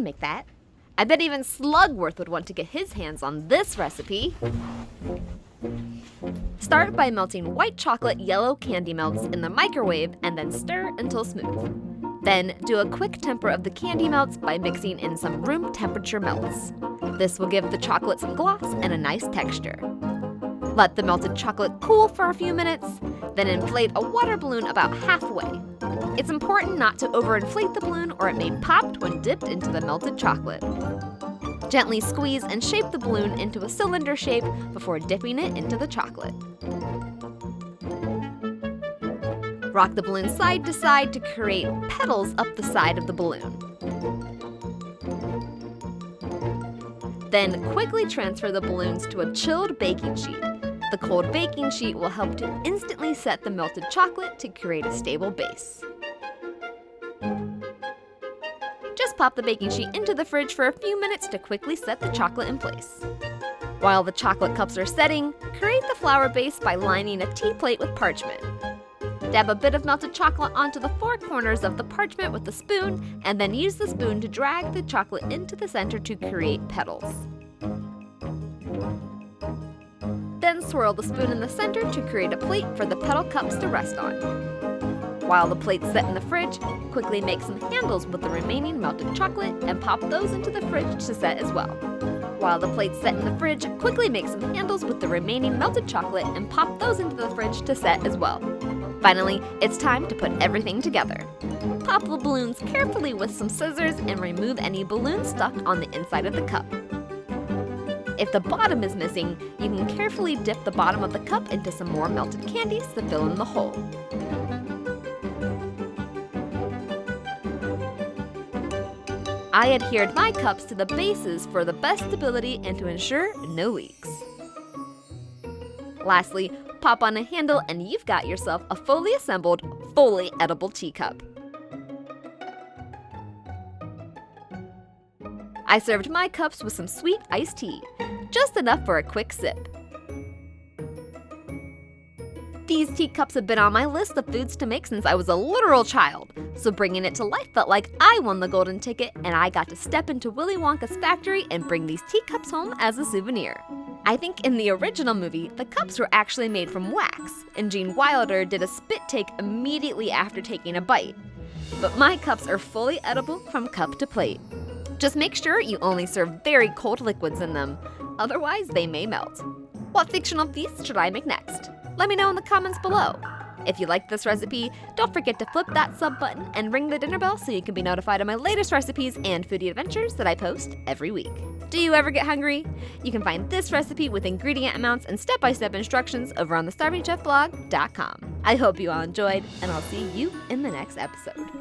make that. I bet even Slugworth would want to get his hands on this recipe. Start by melting white chocolate yellow candy melts in the microwave and then stir until smooth. Then do a quick temper of the candy melts by mixing in some room temperature melts. This will give the chocolate some gloss and a nice texture. Let the melted chocolate cool for a few minutes, then inflate a water balloon about halfway. It's important not to overinflate the balloon or it may pop when dipped into the melted chocolate. Gently squeeze and shape the balloon into a cylinder shape before dipping it into the chocolate. Rock the balloon side to side to create petals up the side of the balloon. Then quickly transfer the balloons to a chilled baking sheet. The cold baking sheet will help to instantly set the melted chocolate to create a stable base. Just pop the baking sheet into the fridge for a few minutes to quickly set the chocolate in place. While the chocolate cups are setting, create the flour base by lining a tea plate with parchment. Dab a bit of melted chocolate onto the four corners of the parchment with a spoon, and then use the spoon to drag the chocolate into the center to create petals. Then swirl the spoon in the center to create a plate for the petal cups to rest on. While the plate's set in the fridge, quickly make some handles with the remaining melted chocolate and pop those into the fridge to set as well. While the plate's set in the fridge, quickly make some handles with the remaining melted chocolate and pop those into the fridge to set as well. Finally, it's time to put everything together. Pop the balloons carefully with some scissors and remove any balloons stuck on the inside of the cup. If the bottom is missing, you can carefully dip the bottom of the cup into some more melted candies to fill in the hole. I adhered my cups to the bases for the best stability and to ensure no leaks. Lastly, pop on a handle and you've got yourself a fully assembled, fully edible teacup. I served my cups with some sweet iced tea, just enough for a quick sip. These teacups have been on my list of foods to make since I was a literal child, so bringing it to life felt like I won the golden ticket and I got to step into Willy Wonka's factory and bring these teacups home as a souvenir. I think in the original movie, the cups were actually made from wax, and Gene Wilder did a spit take immediately after taking a bite. But my cups are fully edible from cup to plate. Just make sure you only serve very cold liquids in them, otherwise they may melt. What fictional feast should I make next? Let me know in the comments below. If you liked this recipe, don't forget to flip that sub button and ring the dinner bell so you can be notified of my latest recipes and foodie adventures that I post every week. Do you ever get hungry? You can find this recipe with ingredient amounts and step-by-step instructions over on thestarvingchefblog.com. I hope you all enjoyed, and I'll see you in the next episode.